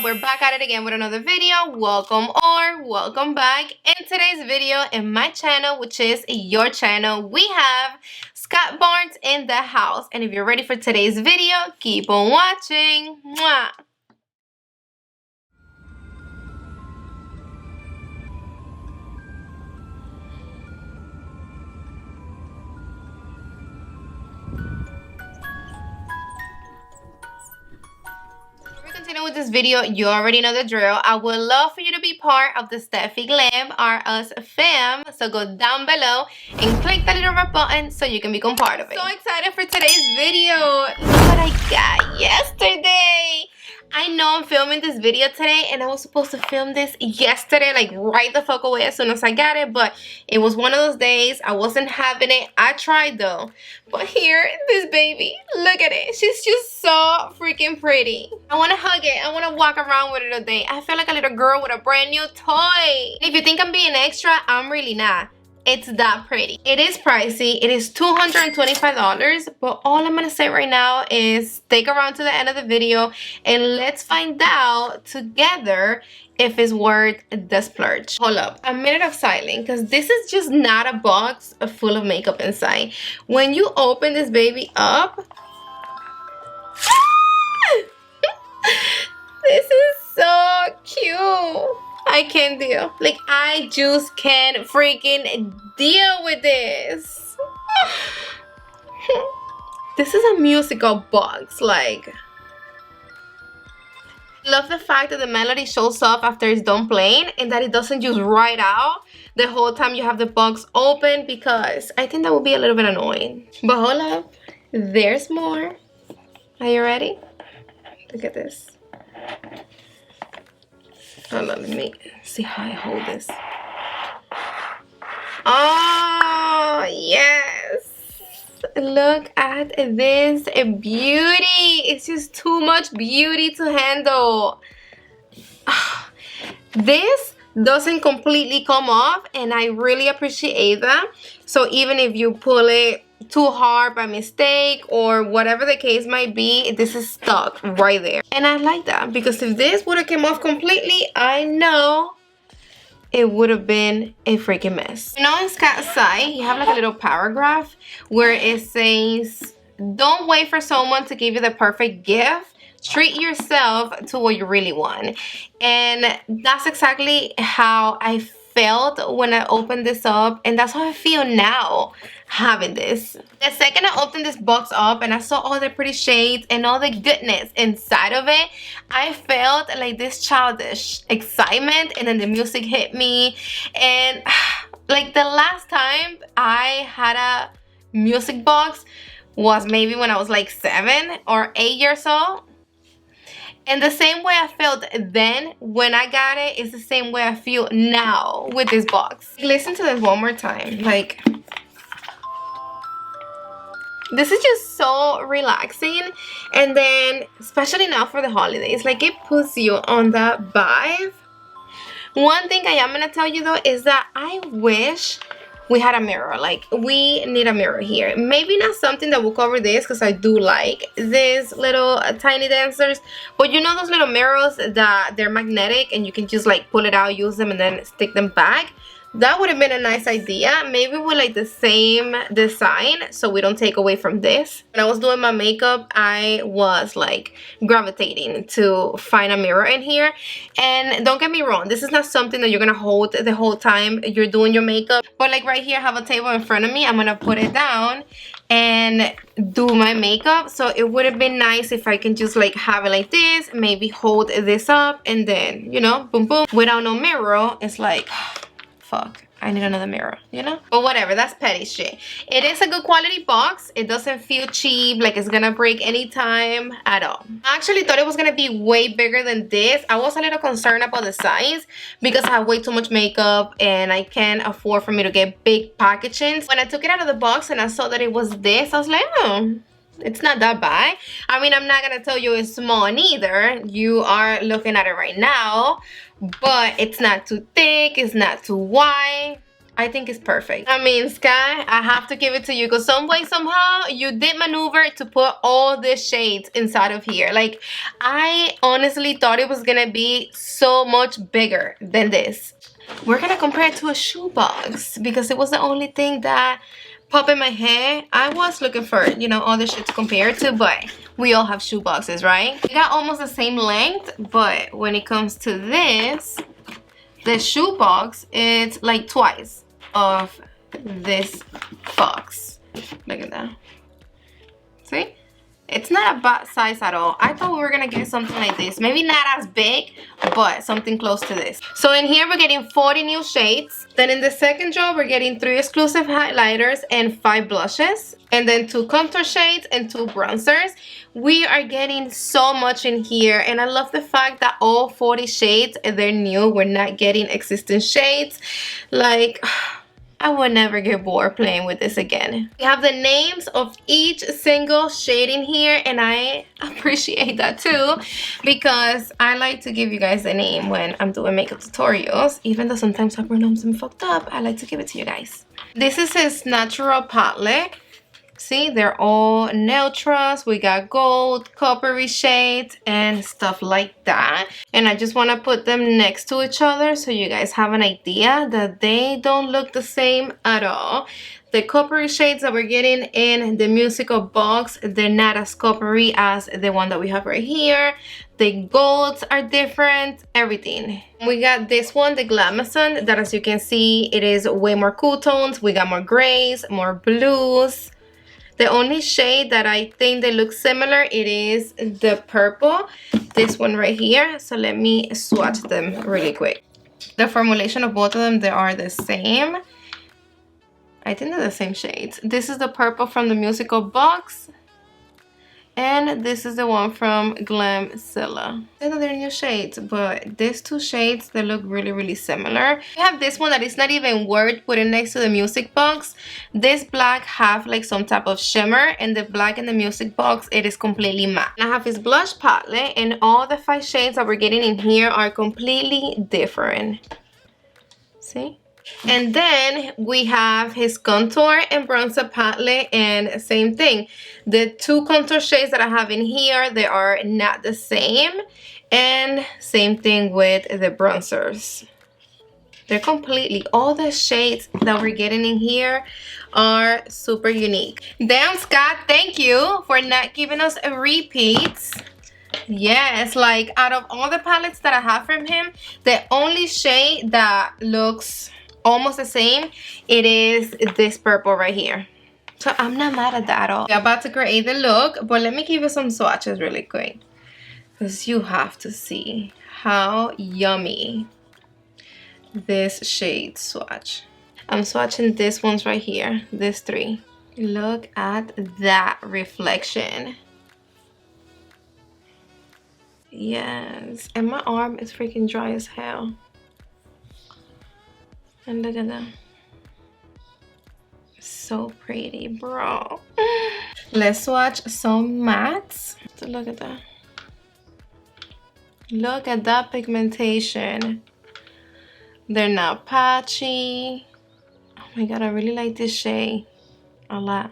we're back at it again with another video. Welcome or welcome back. In today's video in my channel, which is your channel, we have Scott Barnes in the house. And if you're ready for today's video, keep on watching. Mwah. With this video, you already know the drill. I would love for you to be part of the Stephi Glam or us fam, so go down below and click that little red button so you can become part of it. So excited for today's video. Look what I got yesterday. I know I'm filming this video today and I was supposed to film this yesterday, like right the fuck away as soon as I got it, but it was one of those days I wasn't having it. I tried though. But here, this baby, look at it. She's just so freaking pretty. I want to hug it. I want to walk around with it today. I feel like a little girl with a brand new toy. If you think I'm being extra, I'm really not. It's that pretty. It is pricey. It is $225, but all I'm gonna say right now is stick around to the end of the video and let's find out together if it's worth the splurge. Hold up, a minute of silence, because this is just not a box full of makeup inside. When you open this baby up, this is so cute. I can't deal. Like, I just can't freaking deal with this. This is a musical box. Like, love the fact that the melody shows up after it's done playing and that it doesn't just ride out the whole time you have the box open, because I think that would be a little bit annoying. But hold up, there's more. Are you ready? Look at this. Hold on, let me see how I hold this. Oh, yes. Look at this beauty. It's just too much beauty to handle. This doesn't completely come off, and I really appreciate that. So even if you pull it too hard by mistake or whatever the case might be, this is stuck right there. And I like that, because if this would have come off completely, I know it would have been a freaking mess. You know, on Scott's side, you have like a little paragraph where it says, don't wait for someone to give you the perfect gift. Treat yourself to what you really want. And that's exactly how I felt when I opened this up, and that's how I feel now having this. The second I opened this box up and I saw all the pretty shades and all the goodness inside of it, I felt like this childish excitement, and then the music hit me. And like, the last time I had a music box was maybe when I was like 7 or 8 years old. And the same way I felt then when I got it is the same way I feel now with this box. Listen to this one more time. Like, this is just so relaxing. And then, especially now for the holidays, like, it puts you on that vibe. One thing I am going to tell you though is that I wish we had a mirror. Like, we need a mirror here. Maybe not something that will cover this, because I do like these little tiny dancers, but you know those little mirrors that they're magnetic and you can just like pull it out, use them, and then stick them back? That would have been a nice idea. Maybe with like the same design, so we don't take away from this. When I was doing my makeup, I was like gravitating to find a mirror in here. And don't get me wrong, this is not something that you're gonna hold the whole time you're doing your makeup. But like right here, I have a table in front of me. I'm gonna put it down and do my makeup. So it would have been nice if I can just like have it like this, maybe hold this up, and then, you know, boom boom. Without no mirror, it's like, fuck, I need another mirror, you know? But whatever, that's petty shit. It is a good quality box. It doesn't feel cheap, like it's gonna break anytime at all. I actually thought it was gonna be way bigger than this. I was a little concerned about the size because I have way too much makeup and I can't afford for me to get big packaging. When I took it out of the box and I saw that it was this, I was like, oh, it's not that bad. I mean, I'm not gonna tell you it's small neither. You are looking at it right now, but it's not too thick, it's not too wide. I think it's perfect. I mean, Sky, I have to give it to you because some way, somehow, you did maneuver to put all the shades inside of here. Like, I honestly thought it was gonna be so much bigger than this. We're gonna compare it to a shoebox because it was the only thing that popped in my head. I was looking for, you know, other shit to compare it to, but we all have shoe boxes, right? We got almost the same length, but when it comes to this, the shoe box, it's like twice of this box. Look at that. See? It's not a bad size at all. I thought we were gonna get something like this. Maybe not as big, but something close to this. So in here, we're getting 40 new shades. Then in the second drawer, we're getting 3 exclusive highlighters and 5 blushes. And then 2 contour shades and 2 bronzers. We are getting so much in here. And I love the fact that all 40 shades, they're new. We're not getting existing shades. Like, I would never get bored playing with this again. We have the names of each single shade in here, and I appreciate that too because I like to give you guys the name when I'm doing makeup tutorials. Even though sometimes I pronounce them fucked up, I like to give it to you guys. This is his natural palette. See, they're all neutrals. We got gold, coppery shades, and stuff like that. And I just want to put them next to each other so you guys have an idea that they don't look the same at all. The coppery shades that we're getting in the musical box, they're not as coppery as the one that we have right here. The golds are different, everything. We got this one, the Glammm, that as you can see, it is way more cool tones. We got more grays, more blues. The only shade that I think they look similar, it is the purple, this one right here. So let me swatch them really quick. The formulation of both of them, they are the same. I think they're the same shades. This is the purple from the musical box. And this is the one from Glam. I know they're new shades, but these 2 shades, they look really, really similar. We have this one that is not even worth putting next to the music box. This black have like some type of shimmer, and the black in the music box, it is completely matte. I have his blush palette, and all the 5 shades that we're getting in here are completely different. See? And then we have his contour and bronzer palette, and same thing. The 2 contour shades that I have in here, they are not the same. And same thing with the bronzers. They're completely, all the shades that we're getting in here are super unique. Damn, Scott, thank you for not giving us a repeat. Yes, like out of all the palettes that I have from him, the only shade that looks almost the same, it is this purple right here. So I'm not mad at that at all. We're about to create the look, but let me give you some swatches really quick because you have to see how yummy this shade swatch. I'm swatching this ones right here, this 3. Look at that reflection. Yes, and my arm is freaking dry as hell. And look at that. So pretty, bro. Let's swatch some mattes. So look at that. Look at that pigmentation. They're not patchy. Oh my god, I really like this shade a lot.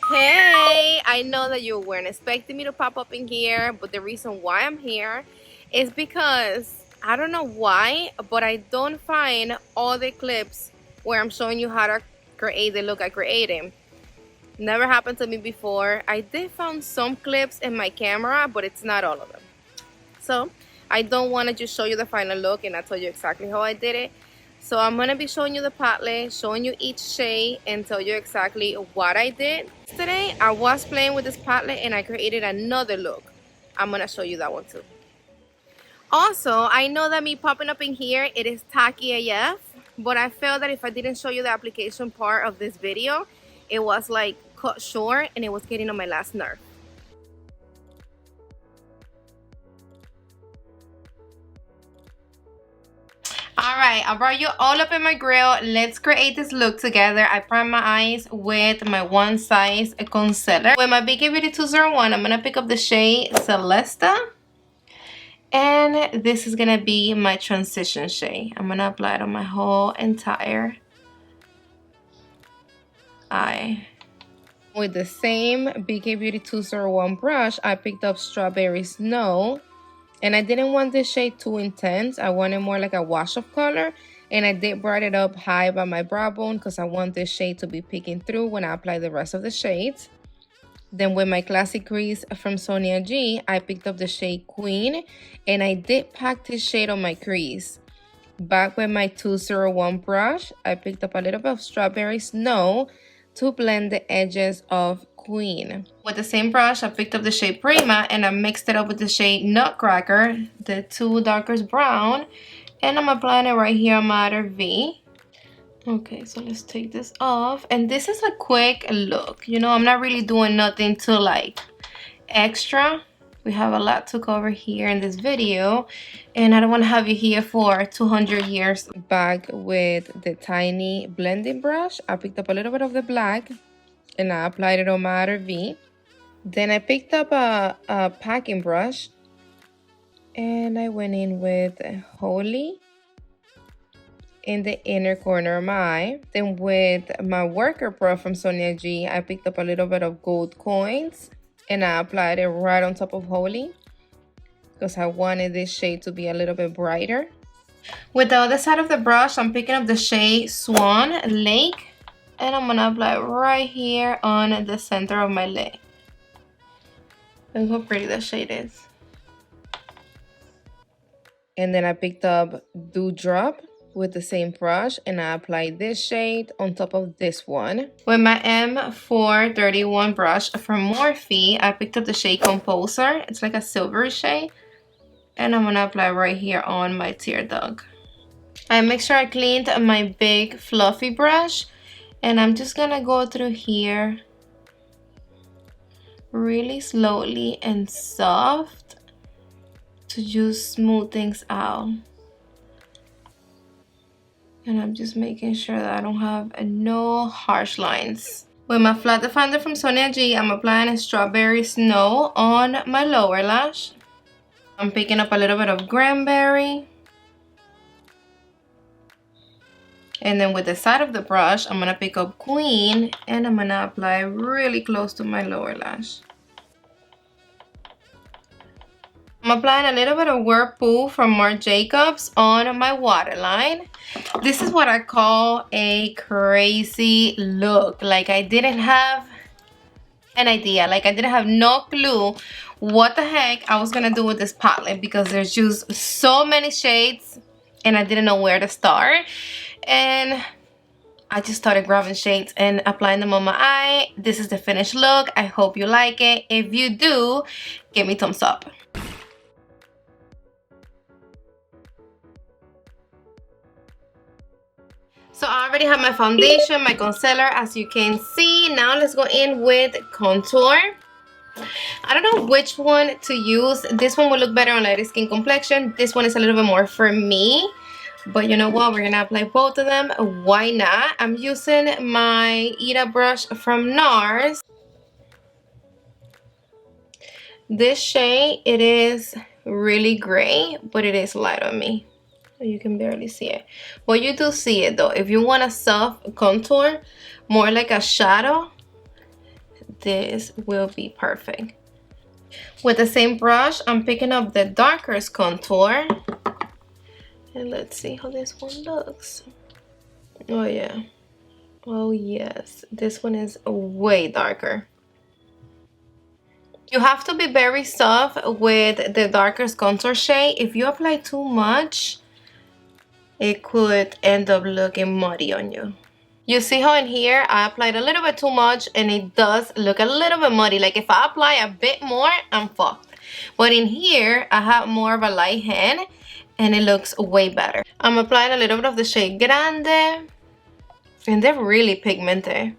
Hey, I know that you weren't expecting me to pop up in here, but the reason why I'm here is because I don't know why, but I don't find all the clips where I'm showing you how to create the look I created. Never happened to me before. I did find some clips in my camera, but it's not all of them. So I don't want to just show you the final look and not tell you exactly how I did it. So I'm going to be showing you the palette, showing you each shade, and tell you exactly what I did. Today I was playing with this palette and I created another look. I'm going to show you that one too. Also, I know that me popping up in here, it is tacky AF, but I felt that if I didn't show you the application part of this video, it was like cut short and it was getting on my last nerve. Alright, I brought you all up in my grill. Let's create this look together. I prime my eyes with my One Size concealer. With my BK Beauty 201, I'm going to pick up the shade Celesta. And this is going to be my transition shade. I'm going to apply it on my whole entire eye. With the same BK Beauty 201 brush, I picked up Strawberry Snow. And I didn't want this shade too intense. I wanted more like a wash of color. And I did bright it up high by my brow bone because I want this shade to be peeking through when I apply the rest of the shades. Then with my classic crease from Sonia G, I picked up the shade Queen. And I did pack this shade on my crease. Back with my 201 brush, I picked up a little bit of Strawberry Snow to blend the edges of Queen. With the same brush, I picked up the shade Prima and I mixed it up with the shade Nutcracker, the two darkest brown, and I'm applying it right here on my outer V. Okay, so let's take this off. And this is a quick look. You know, I'm not really doing nothing to like extra. We have a lot to cover here in this video, and I don't want to have you here for 200 years. Back with the tiny blending brush, I picked up a little bit of the black and I applied it on my outer V. Then I picked up a packing brush and I went in with Holy in the inner corner of my eye. Then with my worker brush from Sonia G, I picked up a little bit of gold coins and I applied it right on top of Holy because I wanted this shade to be a little bit brighter. With the other side of the brush, I'm picking up the shade Swan Lake and I'm gonna apply it right here on the center of my lid. Look how pretty that shade is. And then I picked up Dewdrop with the same brush and I applied this shade on top of this one. With my M431 brush from Morphe, I picked up the shade Composer. It's like a silvery shade. And I'm gonna apply right here on my tear duct. I make sure I cleaned my big fluffy brush and I'm just gonna go through here really slowly and soft to just smooth things out. And I'm just making sure that I don't have no harsh lines. With my flat definer from Sonia G, I'm applying a Strawberry Snow on my lower lash. I'm picking up a little bit of Cranberry. And then with the side of the brush, I'm going to pick up Queen and I'm going to apply really close to my lower lash. I'm applying a little bit of Whirlpool from Marc Jacobs on my waterline. This is what I call a crazy look. Like I didn't have an idea. Like I didn't have no clue what the heck I was going to do with this palette because there's just so many shades and I didn't know where to start. And I just started grabbing shades and applying them on my eye. This is the finished look. I hope you like it. If you do, give me a thumbs up. So I already have my foundation, my concealer, as you can see. Now let's go in with contour. I don't know which one to use. This one will look better on lighter skin complexion. This one is a little bit more for me. But you know what? We're going to apply both of them. Why not? I'm using my Ita brush from NARS. This shade, it is really gray, but it is light on me. You can barely see it. But you do see it though. If you want a soft contour, more like a shadow, this will be perfect. With the same brush, I'm picking up the darkest contour. And let's see how this one looks. Oh yeah. Oh yes. This one is way darker. You have to be very soft with the darkest contour shade. If you apply too much, it could end up looking muddy on you. You see how in here I applied a little bit too much and it does look a little bit muddy. Like if I apply a bit more, I'm fucked. But in here, I have more of a light hand and it looks way better. I'm applying a little bit of the shade Grande and they're really pigmented.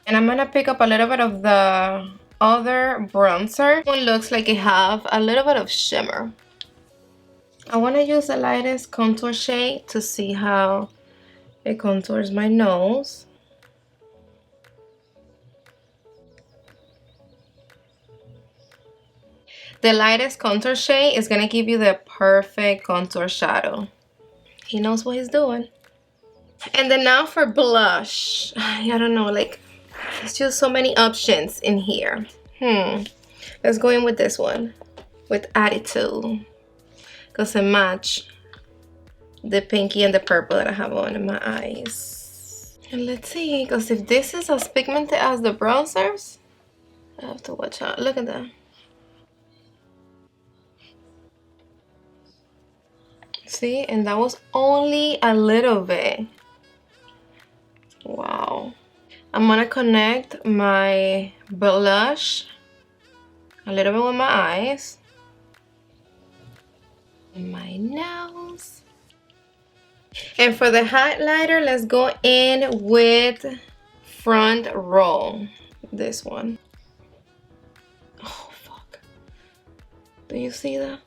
And I'm gonna pick up a little bit of the other bronzer. This one looks like it have a little bit of shimmer. I want to use the lightest contour shade to see how it contours my nose. The lightest contour shade is going to give you the perfect contour shadow. He knows what he's doing. And then now for blush. I don't know, like, there's just so many options in here. Let's go in with this one, with Attitude, because it match the pinky and the purple that I have on in my eyes. And let's see, because if this is as pigmented as the bronzers, I have to watch out. Look at that. See, and that was only a little bit. Wow. I'm gonna connect my blush a little bit with my eyes, and my nose. And for the highlighter, let's go in with Front Row. This one. Oh, fuck. Do you see that?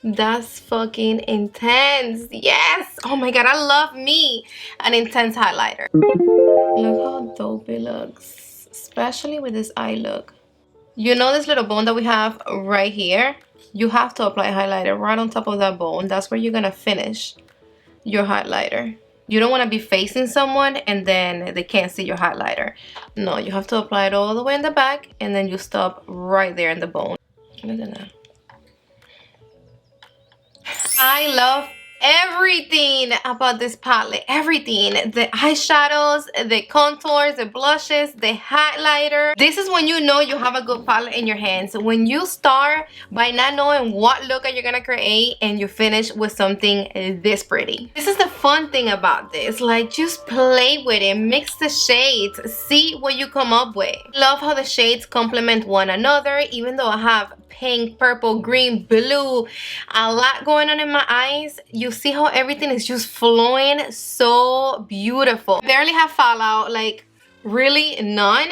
That's fucking intense. Yes. Oh my god, I love me an intense highlighter. Look how dope it looks, especially with this eye look. You know this little bone that we have right here? You have to apply highlighter right on top of that bone. That's where you're gonna finish your highlighter. You don't want to be facing someone and then they can't see your highlighter. No, you have to apply it all the way in the back and then you stop right there in the bone. Look at that. I love everything about this palette. Everything. The eyeshadows, the contours, the blushes, the highlighter. This is when you know you have a good palette in your hands. When you start by not knowing what look you're gonna create and you finish with something this pretty. This is the fun thing about this. Like, just play with it, mix the shades, see what you come up with. Love how the shades complement one another. Even though I have pink, purple, green, blue, a lot going on in my eyes, you see how everything is just flowing so beautiful. Barely have fallout, like really none.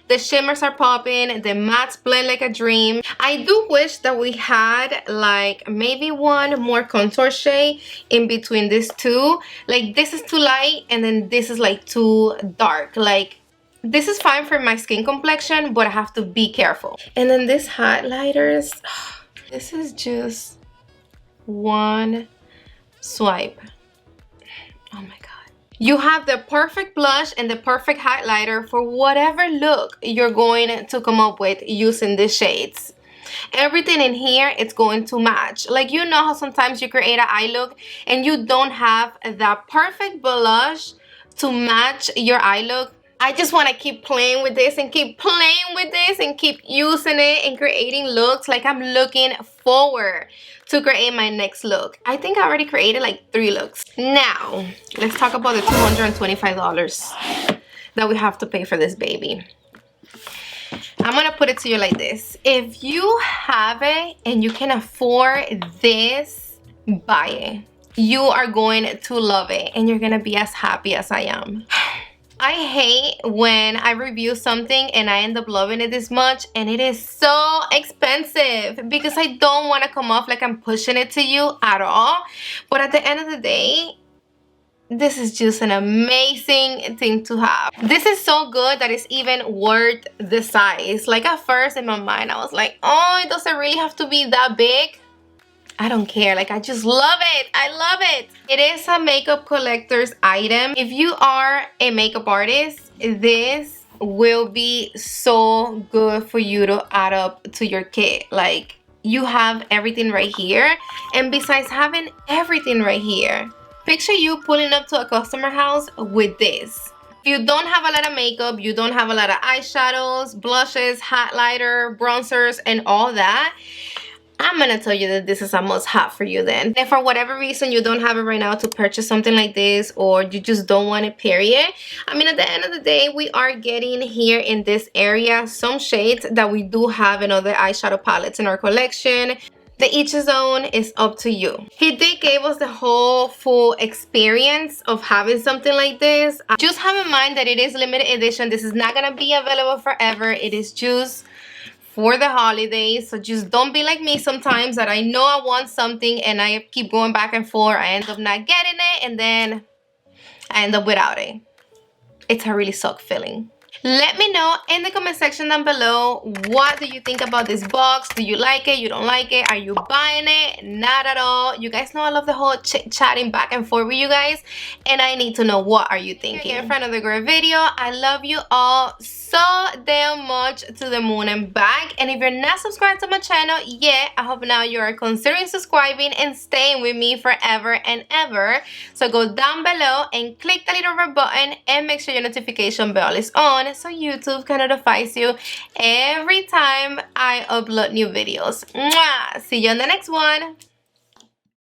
The shimmers are popping, the mattes blend like a dream. I do wish that we had like maybe one more contour shade in between these two. Like, this is too light and then this is like too dark. Like, this is fine for my skin complexion, but I have to be careful. And then this highlighters, this is just one swipe. Oh my god. You have the perfect blush and the perfect highlighter for whatever look you're going to come up with using these shades. Everything in here, it's going to match. Like, you know how sometimes you create an eye look and you don't have that perfect blush to match your eye look? I just want to keep playing with this and keep playing with this and keep using it and creating looks. Like, I'm looking forward to create my next look. I think I already created like 3 looks. Now, let's talk about the $225 that we have to pay for this baby. I'm gonna put it to you like this. If you have it and you can afford this, buy it. You are going to love it and you're gonna be as happy as I am. I hate when I review something and I end up loving it this much and it is so expensive, because I don't want to come off like I'm pushing it to you at all. But at the end of the day, this is just an amazing thing to have. This is so good that it's even worth the size. Like, at first in my mind I was like, oh, it doesn't really have to be that big. I don't care. Like, I just love it. I love it. It is a makeup collector's item. If you are a makeup artist, this will be so good for you to add up to your kit. Like, you have everything right here. And besides having everything right here, picture you pulling up to a customer house with this. If you don't have a lot of makeup, you don't have a lot of eyeshadows, blushes, highlighter, bronzers, and all that, I'm gonna tell you that this is a must-have for you then. If for whatever reason you don't have it right now to purchase something like this, or you just don't want it, period, I mean, at the end of the day, we are getting here in this area some shades that we do have in other eyeshadow palettes in our collection. The each his own is up to you. He did give us the whole full experience of having something like this. Just have in mind that it is limited edition. This is not gonna be available forever. It is just for the holidays. So just don't be like me sometimes, that I know I want something and I keep going back and forth. I end up not getting it and then I end up without it. It's a really suck feeling. Let me know in the comment section down below, what do you think about this box? Do you like it? You don't like it? Are you buying it? Not at all. You guys know I love the whole chatting back and forth with you guys, and I need to know, what are you thinking? Again, for another great video. I love you all so damn much, to the moon and back. And if you're not subscribed to my channel yet, I hope now you are considering subscribing and staying with me forever and ever. So go down below and click the little red button and make sure your notification bell is on, so YouTube can notify you every time I upload new videos. Mwah! See you on the next one.